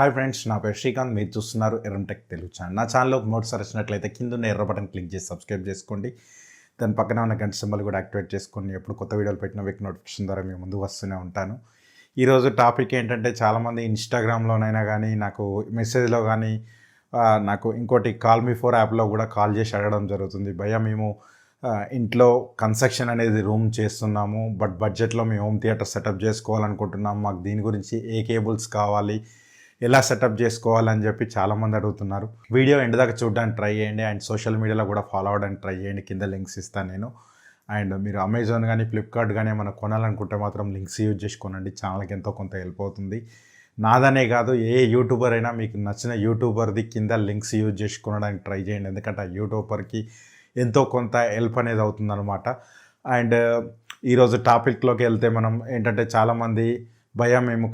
Hi friends, నా పేరు శ్రీకాంత్. మీరు చూస్తున్నారు ఎర్రం టెక్ తెలుగు ఛానల్. నా ఛానల్లోకి మొదటిసారి వచ్చినట్లయితే కింద ఉన్న ఎర్ర బటన్ క్లిక్ చేసి సబ్స్క్రైబ్ చేసుకోండి. దాని పక్కన ఉన్న గంట సింబల్ కూడా యాక్టివేట్ చేసుకోండి. ఎప్పుడు కొత్త వీడియోలు పెట్టిన వీక్ నోటిఫికేషన్ ద్వారా మేము ముందు వస్తూనే ఉంటాను. ఈరోజు టాపిక్ ఏంటంటే, చాలామంది ఇన్స్టాగ్రామ్లోనైనా కానీ నాకు మెసేజ్లో కానీ నాకు ఇంకోటి కాల్ మీ ఫోర్ యాప్లో కూడా కాల్ చేసి అడగడం జరుగుతుంది. భయ్యా, మేము ఇంట్లో కన్స్ట్రక్షన్ అనేది రూమ్ చేస్తున్నాము, బట్ బడ్జెట్లో మేము హోమ్ థియేటర్ సెటప్ చేసుకోవాలనుకుంటున్నాము. మాకు దీని గురించి ఏ కేబుల్స్ కావాలి, ఎలా సెటప్ చేసుకోవాలని చెప్పి చాలామంది అడుగుతున్నారు. వీడియో ఎండ్ దాకా చూడడానికి ట్రై చేయండి. అండ్ సోషల్ మీడియాలో కూడా ఫాలో అవ్వడానికి ట్రై చేయండి. కింద లింక్స్ ఇస్తాను నేను. అండ్ మీరు అమెజాన్ కానీ ఫ్లిప్కార్ట్ కానీ ఏమైనా కొనాలనుకుంటే మాత్రం లింక్స్ యూజ్ చేసుకోనండి. ఛానల్కి ఎంతో కొంత హెల్ప్ అవుతుంది. నాదనే కాదు, ఏ యూట్యూబర్ అయినా మీకు నచ్చిన యూట్యూబర్ది కింద లింక్స్ యూజ్ చేసుకోవడానికి ట్రై చేయండి. ఎందుకంటే ఆ యూట్యూబర్కి ఎంతో కొంత హెల్ప్ అనేది అవుతుందన్నమాట. అండ్ ఈరోజు టాపిక్లోకి వెళ్తే మనం ఏంటంటే, చాలామంది భయ్యా మేము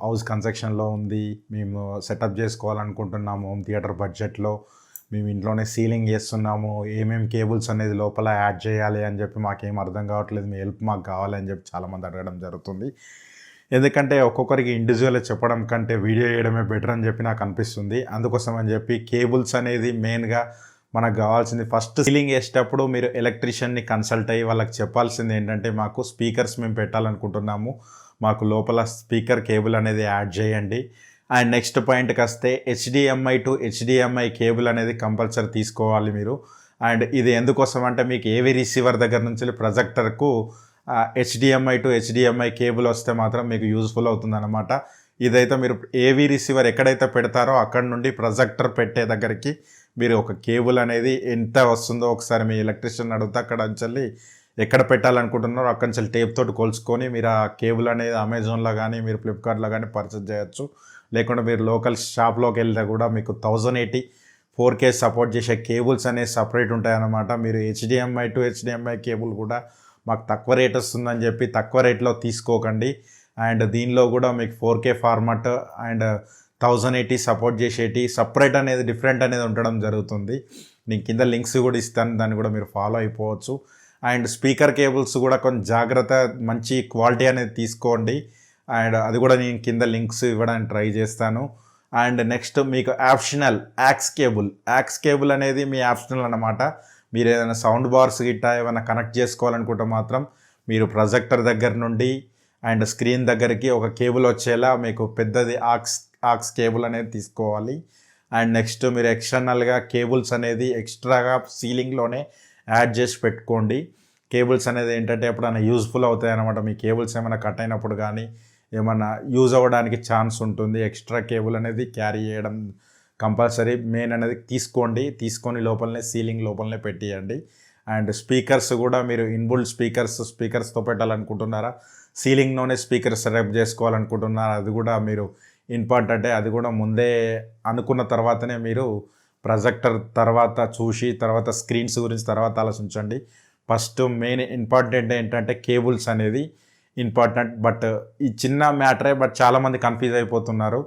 హౌస్ కన్స్ట్రక్షన్లో ఉంది, మేము సెటప్ చేసుకోవాలనుకుంటున్నాము హోమ్ థియేటర్ బడ్జెట్లో, మేము ఇంట్లోనే సీలింగ్ చేస్తున్నాము, ఏమేమి కేబుల్స్ అనేది లోపల యాడ్ చేయాలి అని చెప్పి మాకేం అర్థం కావట్లేదు, మీ హెల్ప్ మాకు కావాలని చెప్పి చాలామంది అడగడం జరుగుతుంది. ఎందుకంటే ఒక్కొక్కరికి ఇండివిజువల్గా చెప్పడం కంటే వీడియో చేయడమే బెటర్ అని చెప్పి నాకు అనిపిస్తుంది. అందుకోసం అని చెప్పి కేబుల్స్ అనేది మెయిన్గా మనకు కావాల్సింది. ఫస్ట్ సీలింగ్ వేసేటప్పుడు మీరు ఎలక్ట్రీషియన్ని కన్సల్ట్ అయ్యి వాళ్ళకి చెప్పాల్సింది ఏంటంటే, మాకు స్పీకర్స్ మేము పెట్టాలనుకుంటున్నాము, మాకు లోపల స్పీకర్ కేబుల్ అనేది యాడ్ చేయండి. అండ్ నెక్స్ట్ పాయింట్కి వస్తే హెచ్డిఎంఐ టు హెచ్డిఎంఐ కేబుల్ అనేది కంపల్సరీ తీసుకోవాలి మీరు. అండ్ ఇది ఎందుకోసం అంటే, మీకు ఏవి రిసీవర్ దగ్గర నుంచి ప్రొజెక్టర్కు హెచ్డిఎంఐ టు హెచ్డిఎంఐ కేబుల్ వస్తే మాత్రం మీకు యూజ్ఫుల్ అవుతుందన్నమాట. ఇదైతే మీరు ఏవి రిసీవర్ ఎక్కడైతే పెడతారో అక్కడ నుండి ప్రొజెక్టర్ పెట్టే దగ్గరికి మీరు ఒక కేబుల్ అనేది ఎంత వస్తుందో ఒకసారి మీ ఎలక్ట్రీషియన్ అడిగితే అక్కడ నుంచి ఎక్కడ పెట్టాలనుకుంటున్నారో అక్కడి నుంచి టేప్ తోటి కొలుచుకొని మీరు ఆ కేబుల్ అనేది అమెజాన్లో కానీ మీరు ఫ్లిప్కార్ట్లో కానీ పర్చేస్ చేయొచ్చు. లేకుంటే మీరు లోకల్ షాప్లోకి వెళ్తే కూడా మీకు 1080 4K సపోర్ట్ చేసే కేబుల్స్ అనేవి సపరేట్ ఉంటాయన్నమాట. మీరు హెచ్డిఎంఐ టు హెచ్డిఎంఐ కేబుల్ కూడా మాకు తక్కువ రేట్ వస్తుందని చెప్పి తక్కువ రేట్లో తీసుకోకండి. అండ్ దీనిలో కూడా మీకు 4K ఫార్మాట్ అండ్ 1080 సపోర్ట్ చేసేటి సపరేట్ అనేది డిఫరెంట్ అనేది ఉండడం జరుగుతుంది. నేను కింద లింక్స్ కూడా ఇస్తాను, దాన్ని కూడా మీరు ఫాలో అయిపోవచ్చు. అండ్ స్పీకర్ కేబుల్స్ కూడా కొంచెం జాగ్రత్త, మంచి క్వాలిటీ అనేది తీసుకోండి. అండ్ అది కూడా నేను కింద లింక్స్ ఇవ్వడానికి ట్రై చేస్తాను. అండ్ నెక్స్ట్ మీకు ఆప్షనల్ యాక్స్ కేబుల్ అనేది మీ ఆప్షనల్ అన్నమాట. మీరు ఏదైనా సౌండ్ బార్స్ గిట్టా ఏమైనా కనెక్ట్ చేసుకోవాలనుకుంటే మాత్రం మీరు ప్రొజెక్టర్ దగ్గర నుండి అండ్ స్క్రీన్ దగ్గరికి ఒక కేబుల్ వచ్చేలా మీకు పెద్దది ఆక్స్ కేబుల్ అనేది తీసుకోవాలి. అండ్ నెక్స్ట్ మీరు ఎక్స్టర్నల్గా కేబుల్స్ అనేది ఎక్స్ట్రాగా సీలింగ్లోనే యాడ్ చేసి పెట్టుకోండి. కేబుల్స్ అనేది ఏంటంటే ఎప్పుడైనా యూజ్ఫుల్ అవుతాయి అన్నమాట. మీ కేబుల్స్ ఏమైనా కట్ అయినప్పుడు కానీ ఏమైనా యూజ్ అవ్వడానికి ఛాన్స్ ఉంటుంది. ఎక్స్ట్రా కేబుల్ అనేది క్యారీ చేయడం కంపల్సరీ. మెయిన్ అనేది తీసుకొని లోపలనే సీలింగ్ లోపలనే పెట్టేయండి. అండ్ స్పీకర్స్ కూడా మీరు ఇన్బుల్ట్ స్పీకర్స్తో పెట్టాలనుకుంటున్నారా, సీలింగ్లోనే స్పీకర్ సెటప్ చేసుకోవాలనుకుంటున్నారా, అది కూడా మీరు ఇంపార్టెంటే. అది కూడా ముందే అనుకున్న తర్వాతనే మీరు ప్రొజెక్టర్ తర్వాత చూసి తర్వాత స్క్రీన్స్ గురించి తర్వాత ఆలోచించండి. ఫస్ట్ మెయిన్ ఇంపార్టెంట్ ఏంటంటే కేబుల్స్ అనేది ఇంపార్టెంట్. బట్ ఈ చిన్న మ్యాటరే, బట్ చాలామంది కన్ఫ్యూజ్ అయిపోతున్నారు.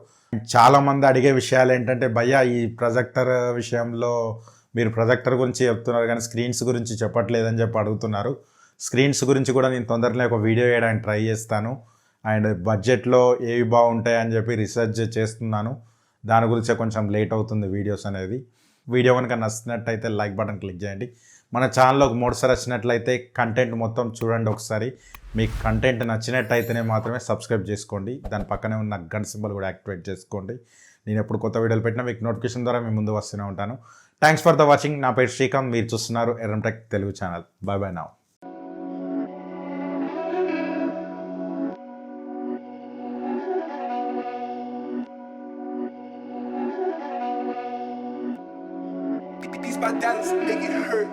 చాలామంది అడిగే విషయాలు ఏంటంటే, భయ్యా ఈ ప్రొజెక్టర్ విషయంలో మీరు ప్రొజెక్టర్ గురించి చెప్తున్నారు కానీ స్క్రీన్స్ గురించి చెప్పట్లేదని చెప్పి అడుగుతున్నారు. స్క్రీన్స్ గురించి కూడా నేను తొందరలో ఒక వీడియో వేయడానికి ట్రై చేస్తాను. అండ్ బడ్జెట్లో ఏవి బాగుంటాయని చెప్పి రీసెర్చ్ చేస్తున్నాను. దాని గురించే కొంచెం లేట్ అవుతుంది వీడియోస్ అనేది. వీడియో కనుక నచ్చినట్టయితే లైక్ బటన్ క్లిక్ చేయండి. మన ఛానల్లోకి మూడుసారి వచ్చినట్లయితే కంటెంట్ మొత్తం చూడండి ఒకసారి. మీకు కంటెంట్ నచ్చినట్టయితేనే మాత్రమే సబ్స్క్రైబ్ చేసుకోండి. దాని పక్కనే ఉన్న గంట సింబల్ కూడా యాక్టివేట్ చేసుకోండి. నేను ఎప్పుడు కొత్త వీడియోలు పెట్టినా మీకు నోటిఫికేషన్ ద్వారా మీ ముందు వస్తూనే ఉంటాను. Thanks for the watching. నా పేరు శ్రీకాంత్. మీరు చూస్తున్నారు Yerram tech Telugu channel. By by now. These my dollars make it hurt.